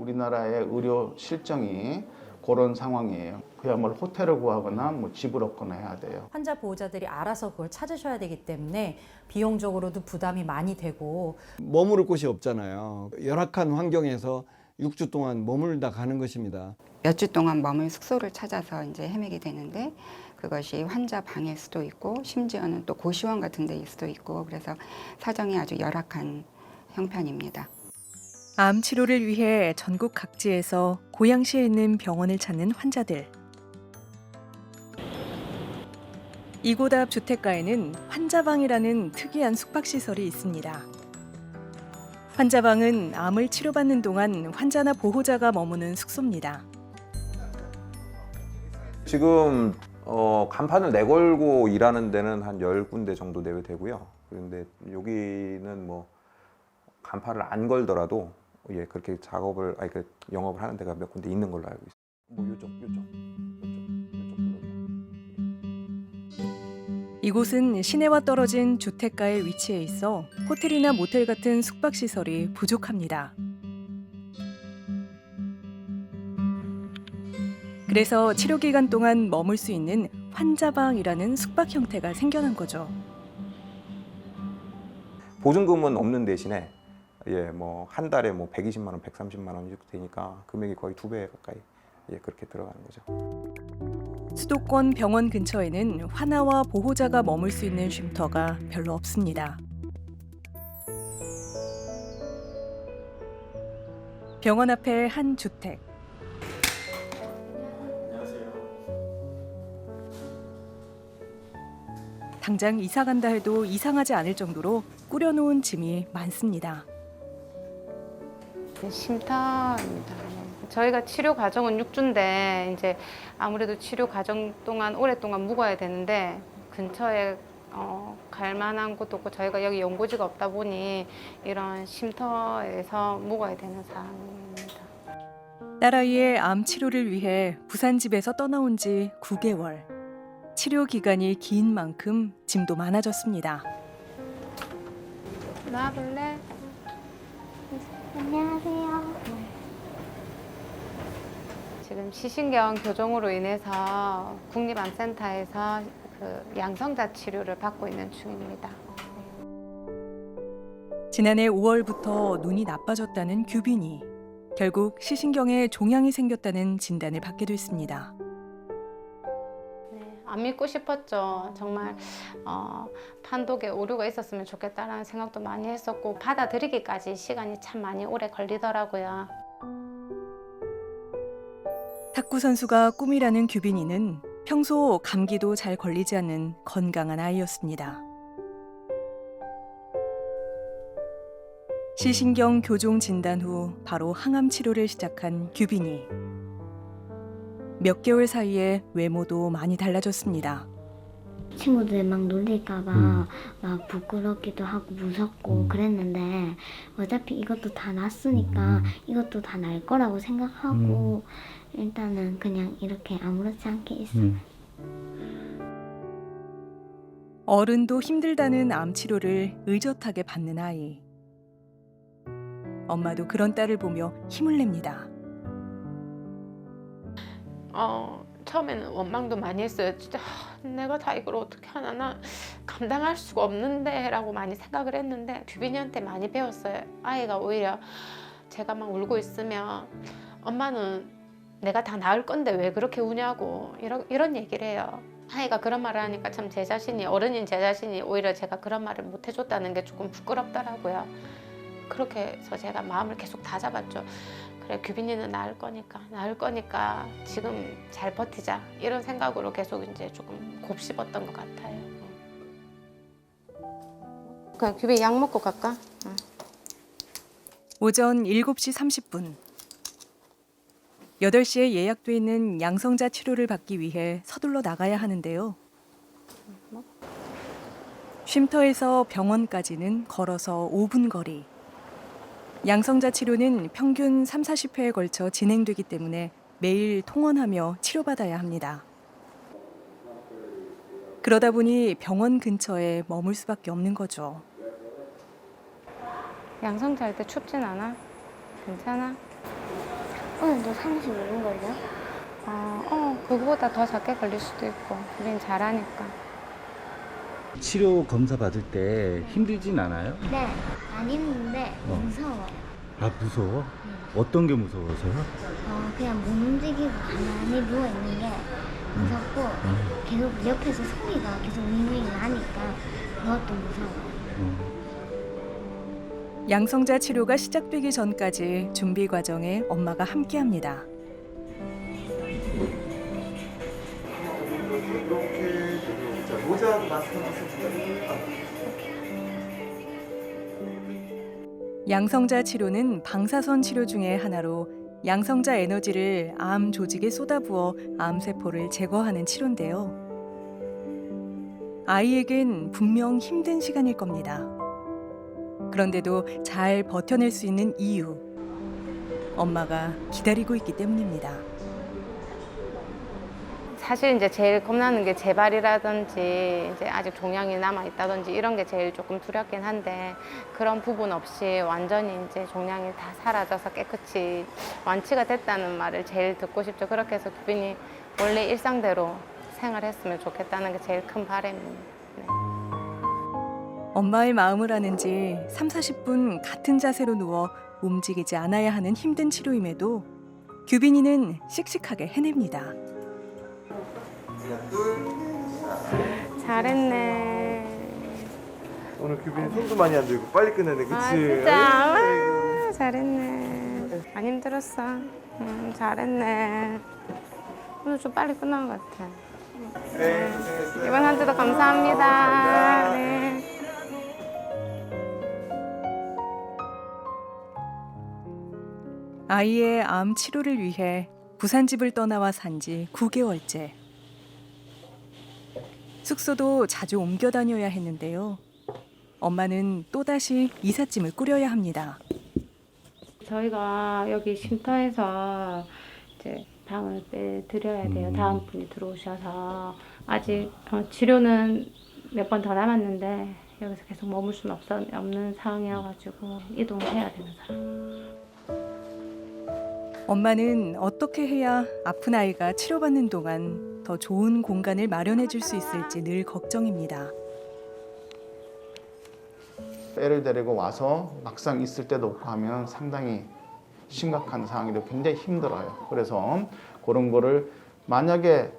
우리나라의 의료 실정이 그런 상황이에요. 그야말로 호텔을 구하거나 뭐 집을 얻거나 해야 돼요. 환자 보호자들이 알아서 그걸 찾으셔야 되기 때문에 비용적으로도 부담이 많이 되고 머무를 곳이 없잖아요. 열악한 환경에서 6주 동안 머물다 가는 것입니다. 몇 주 동안 머물 숙소를 찾아서 이제 헤매게 되는데 그것이 환자 방일 수도 있고 심지어는 또 고시원 같은 데일 수도 있고 그래서 사정이 아주 열악한 형편입니다. 암 치료를 위해 전국 각지에서 고양시에 있는 병원을 찾는 환자들. 이곳 앞 주택가에는 환자방이라는 특이한 숙박시설이 있습니다. 환자방은 암을 치료받는 동안 환자나 보호자가 머무는 숙소입니다. 지금 간판을 내걸고 일하는 데는 한 10군데 정도 내외되고요. 그런데 여기는 뭐 간판을 안 걸더라도 예, 그렇게 영업을 하는 데가 몇 군데 있는 걸로 알고 있어요. 뭐 요쪽 불러요. 이곳은 시내와 떨어진 주택가에 위치해 있어 호텔이나 모텔 같은 숙박시설이 부족합니다. 그래서 치료 기간 동안 머물 수 있는 환자방이라는 숙박 형태가 생겨난 거죠. 보증금은 없는 대신에 예, 뭐 한 달에 뭐 120만 원, 130만 원 이렇게 되니까 금액이 거의 2배 가까이 예, 그렇게 들어가는 거죠. 수도권 병원 근처에는 환자와 보호자가 머물 수 있는 쉼터가 별로 없습니다. 병원 앞에 한 주택. 당장 이사 간다 해도 이상하지 않을 정도로 꾸려놓은 짐이 많습니다. 쉼터입니다. 저희가 치료 과정은 6주인데 이제 아무래도 치료 과정 동안 오랫동안 묵어야 되는데 근처에 갈 만한 곳도 없고 저희가 여기 연고지가 없다 보니 이런 쉼터에서 묵어야 되는 상황입니다. 딸아이의 암 치료를 위해 부산 집에서 떠나온 지 9개월. 치료 기간이 긴 만큼 짐도 많아졌습니다. 나와볼래? 안녕하세요. 지금 시신경 교정으로 인해서 국립암센터에서 그 양성자 치료를 받고 있는 중입니다. 지난해 5월부터 눈이 나빠졌다는 규빈이 결국 시신경에 종양이 생겼다는 진단을 받게 됐습니다. 네, 안 믿고 싶었죠. 정말 판독에 오류가 있었으면 좋겠다라는 생각도 많이 했었고 받아들이기까지 시간이 참 많이 오래 걸리더라고요. 탁구 선수가 꿈이라는 규빈이는 평소 감기도 잘 걸리지 않는 건강한 아이였습니다. 시신경 교종 진단 후 바로 항암 치료를 시작한 규빈이. 몇 개월 사이에 외모도 많이 달라졌습니다. 친구들 막 놀릴까봐 막 부끄럽기도 하고 무섭고 그랬는데 어차피 이것도 다 났으니까 이것도 다 날 거라고 생각하고 일단은 그냥 이렇게 아무렇지 않게 있어요. 어른도 힘들다는 암 치료를 의젓하게 받는 아이. 엄마도 그런 딸을 보며 힘을 냅니다. 처음에는 원망도 많이 했어요. 진짜 내가 다 이걸 어떻게 하나 나 감당할 수가 없는데 라고 많이 생각을 했는데 규빈이한테 많이 배웠어요. 아이가 오히려 제가 막 울고 있으면 엄마는 내가 다 나을 건데 왜 그렇게 우냐고 이런 얘기를 해요. 아이가 그런 말을 하니까 참 제 자신이 어른인 제 자신이 오히려 제가 그런 말을 못 해줬다는 게 조금 부끄럽더라고요. 그렇게 해서 제가 마음을 계속 다잡았죠. 그래 규빈이는 나을 거니까 지금 잘 버티자 이런 생각으로 계속 이제 조금 곱씹었던 것 같아요. 그냥 규빈이 약 먹고 갈까? 응. 오전 7시 30분. 8시에 예약돼 있는 양성자 치료를 받기 위해 서둘러 나가야 하는데요. 쉼터에서 병원까지는 걸어서 5분 거리. 양성자 치료는 평균 30-40회에 걸쳐 진행되기 때문에 매일 통원하며 치료받아야 합니다. 그러다 보니 병원 근처에 머물 수밖에 없는 거죠. 양성자 할 때 춥진 않아? 괜찮아? 오늘도 35분걸요? 그거보다 더 작게 걸릴 수도 있고 우린 잘하니까. 치료 검사 받을 때 힘들진 않아요? 네, 안 힘든데 무서워요. 아, 무서워? 어떤 게 무서워서요? 그냥 못 움직이고 가만히 누워있는 게 무섭고 계속 옆에서 소리가 계속 윙윙 나니까 그것도 무서워요. 양성자 치료가 시작되기 전까지 준비 과정에 엄마가 함께합니다. 양성자 치료는 방사선 치료 중의 하나로 양성자 에너지를 암 조직에 쏟아부어 암세포를 제거하는 치료인데요. 아이에겐 분명 힘든 시간일 겁니다. 그런데도 잘 버텨낼 수 있는 이유, 엄마가 기다리고 있기 때문입니다. 사실 이제 제일 겁나는 게 재발이라든지 이제 아직 종양이 남아 있다든지 이런 게 제일 조금 두렵긴 한데 그런 부분 없이 완전히 이제 종양이 다 사라져서 깨끗이 완치가 됐다는 말을 제일 듣고 싶죠. 그렇게 해서 규빈이 원래 일상대로 생활했으면 좋겠다는 게 제일 큰 바람입니다. 네. 엄마의 마음을 아는지 30-40분 같은 자세로 누워 움직이지 않아야 하는 힘든 치료임에도 규빈이는 씩씩하게 해냅니다. 잘했네. 오늘 규빈이 손도 많이 안 들고 빨리 끝냈네, 그치? 진짜 잘했네. 안 힘들었어. 잘했네. 오늘 좀 빨리 끝난 것 같아. 네, 고생했어요. 이번 한 주도 감사합니다. 네. 아이의 암 치료를 위해 부산집을 떠나와 산 지 9개월째. 숙소도 자주 옮겨 다녀야 했는데요. 엄마는 또다시 이삿짐을 꾸려야 합니다. 저희가 여기 쉼터에서 이제 방을 빼드려야 돼요. 다음 분이 들어오셔서 아직 치료는 몇 번 더 남았는데 여기서 계속 머물 수는 없는 상황이어가지고 이동을 해야 되는 상황. 엄마는 어떻게 해야 아픈 아이가 치료받는 동안 더 좋은 공간을 마련해 줄 수 있을지 늘 걱정입니다. 애를 데리고 와서 막상 있을 때도 없고 하면 상당히 심각한 상황이라 굉장히 힘들어요. 그래서 그런 거를 만약에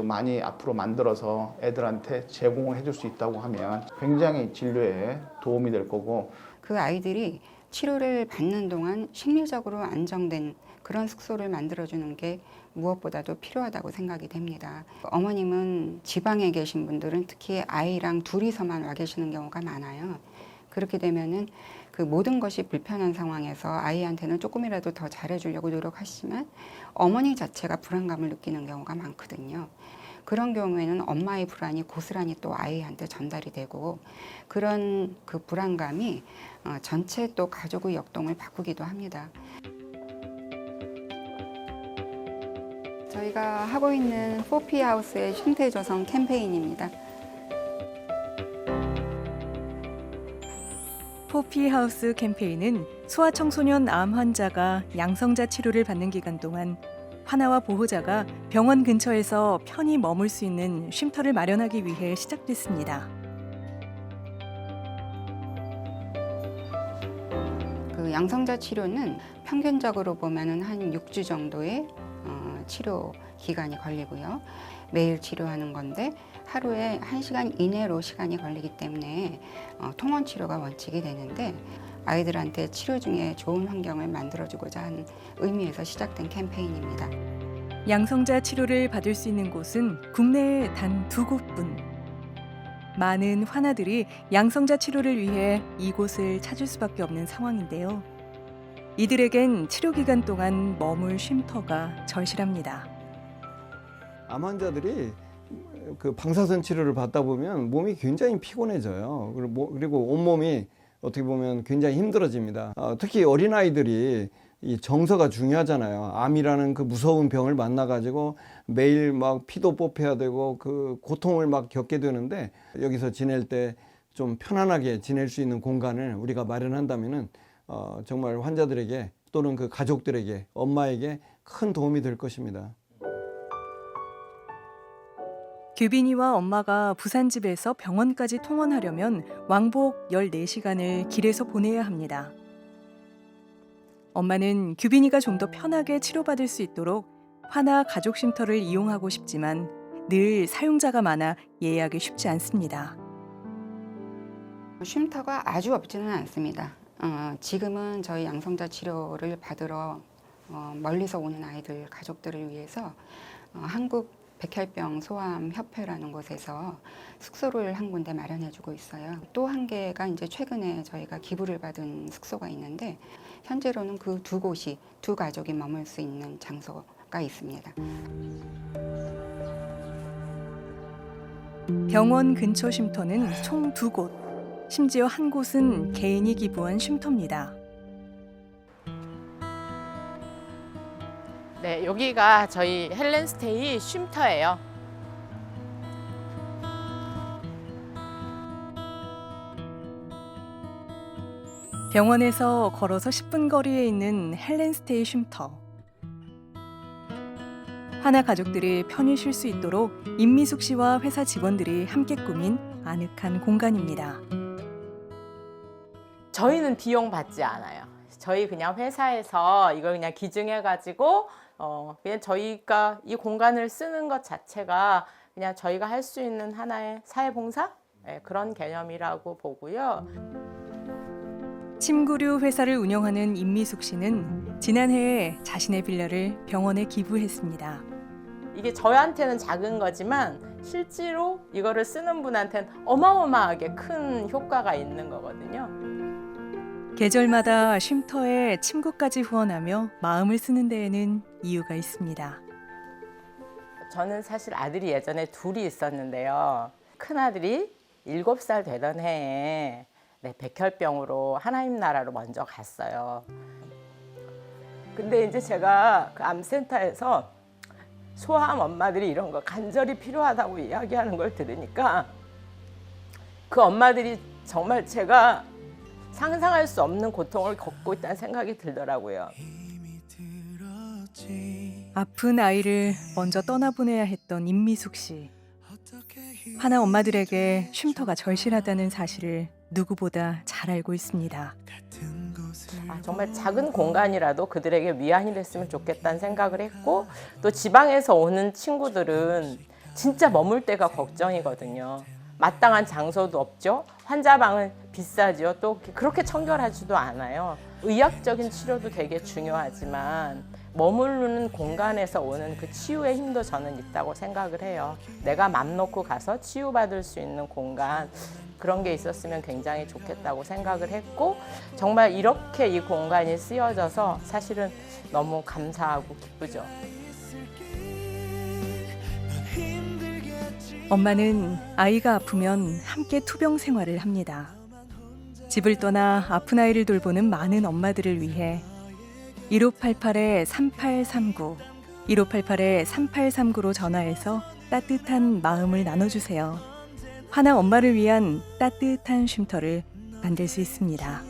많이 앞으로 만들어서 애들한테 제공을 해줄 수 있다고 하면 굉장히 진료에 도움이 될 거고, 그 아이들이 치료를 받는 동안 심리적으로 안정된 그런 숙소를 만들어주는 게 무엇보다도 필요하다고 생각이 됩니다. 어머님은 지방에 계신 분들은 특히 아이랑 둘이서만 와 계시는 경우가 많아요. 그렇게 되면은 그 모든 것이 불편한 상황에서 아이한테는 조금이라도 더 잘해주려고 노력하시지만 어머니 자체가 불안감을 느끼는 경우가 많거든요. 그런 경우에는 엄마의 불안이 고스란히 또 아이한테 전달이 되고, 그런 그 불안감이 전체 또 가족의 역동을 바꾸기도 합니다. 저희가 하고 있는 포피하우스의 쉼터 조성 캠페인입니다. 포피하우스 캠페인은 소아청소년 암 환자가 양성자 치료를 받는 기간 동안 하나와 보호자가 병원 근처에서 편히 머물 수 있는 쉼터를 마련하기 위해 시작됐습니다. 그 양성자 치료는 평균적으로 보면은 한 6주 정도의 치료 기간이 걸리고요. 매일 치료하는 건데 하루에 1시간 이내로 시간이 걸리기 때문에 통원 치료가 원칙이 되는데, 아이들한테 치료 중에 좋은 환경을 만들어주고자 하는 의미에서 시작된 캠페인입니다. 양성자 치료를 받을 수 있는 곳은 국내에 단 2곳뿐. 많은 환아들이 양성자 치료를 위해 이곳을 찾을 수밖에 없는 상황인데요. 이들에겐 치료 기간 동안 머물 쉼터가 절실합니다. 암 환자들이 그 방사선 치료를 받다 보면 몸이 굉장히 피곤해져요. 그리고 온몸이 어떻게 보면 굉장히 힘들어집니다. 특히 어린아이들이 이 정서가 중요하잖아요. 암이라는 그 무서운 병을 만나가지고 매일 막 피도 뽑혀야 되고 그 고통을 막 겪게 되는데, 여기서 지낼 때 좀 편안하게 지낼 수 있는 공간을 우리가 마련한다면은 정말 환자들에게 또는 그 가족들에게, 엄마에게 큰 도움이 될 것입니다. 규빈이와 엄마가 부산집에서 병원까지 통원하려면 왕복 14시간을 길에서 보내야 합니다. 엄마는 규빈이가 좀 더 편하게 치료받을 수 있도록 화나 가족 쉼터를 이용하고 싶지만 늘 사용자가 많아 예약이 쉽지 않습니다. 쉼터가 아주 없지는 않습니다. 지금은 저희 양성자 치료를 받으러 멀리서 오는 아이들 가족들을 위해서 한국 백혈병 소아암 협회라는 곳에서 숙소를 한 군데 마련해주고 있어요. 또 한 개가 이제 최근에 저희가 기부를 받은 숙소가 있는데 현재로는 그 두 곳이 두 가족이 머물 수 있는 장소가 있습니다. 병원 근처 쉼터는 총 2곳, 심지어 한 곳은 개인이 기부한 쉼터입니다. 네, 여기가 저희 헬렌스테이 쉼터예요. 병원에서 걸어서 10분 거리에 있는 헬렌스테이 쉼터. 화나 가족들이 편히 쉴 수 있도록 임미숙 씨와 회사 직원들이 함께 꾸민 아늑한 공간입니다. 저희는 비용 받지 않아요. 저희 그냥 회사에서 이걸 그냥 기증해가지고 그냥 저희가 이 공간을 쓰는 것 자체가 그냥 저희가 할 수 있는 하나의 사회봉사? 네, 그런 개념이라고 보고요. 침구류 회사를 운영하는 임미숙 씨는 지난해에 자신의 빌라를 병원에 기부했습니다. 이게 저희한테는 작은 거지만 실제로 이거를 쓰는 분한테는 어마어마하게 큰 효과가 있는 거거든요. 계절마다 쉼터에 침구까지 후원하며 마음을 쓰는 데에는 이유가 있습니다. 저는 사실 아들이 예전에 둘이 있었는데요. 큰아들이 7살 되던 해에 백혈병으로 하나님 나라로 먼저 갔어요. 근데 이제 제가 그 암센터에서 소아암 엄마들이 이런 거 간절히 필요하다고 이야기하는 걸 들으니까 그 엄마들이 정말 제가 상상할 수 없는 고통을 겪고 있다는 생각이 들더라고요. 아픈 아이를 먼저 떠나보내야 했던 임미숙 씨. 하나 엄마들에게 쉼터가 절실하다는 사실을 누구보다 잘 알고 있습니다. 정말 작은 공간이라도 그들에게 위안이 됐으면 좋겠다는 생각을 했고, 또 지방에서 오는 친구들은 진짜 머물 때가 걱정이거든요. 마땅한 장소도 없죠. 환자방은 비싸죠. 또 그렇게 청결하지도 않아요. 의학적인 치료도 되게 중요하지만 머무르는 공간에서 오는 그 치유의 힘도 저는 있다고 생각을 해요. 내가 맘 놓고 가서 치유받을 수 있는 공간, 그런 게 있었으면 굉장히 좋겠다고 생각을 했고, 정말 이렇게 이 공간이 쓰여져서 사실은 너무 감사하고 기쁘죠. 엄마는 아이가 아프면 함께 투병 생활을 합니다. 집을 떠나 아픈 아이를 돌보는 많은 엄마들을 위해 1588-3839, 1588-3839로 전화해서 따뜻한 마음을 나눠주세요. 하나 엄마를 위한 따뜻한 쉼터를 만들 수 있습니다.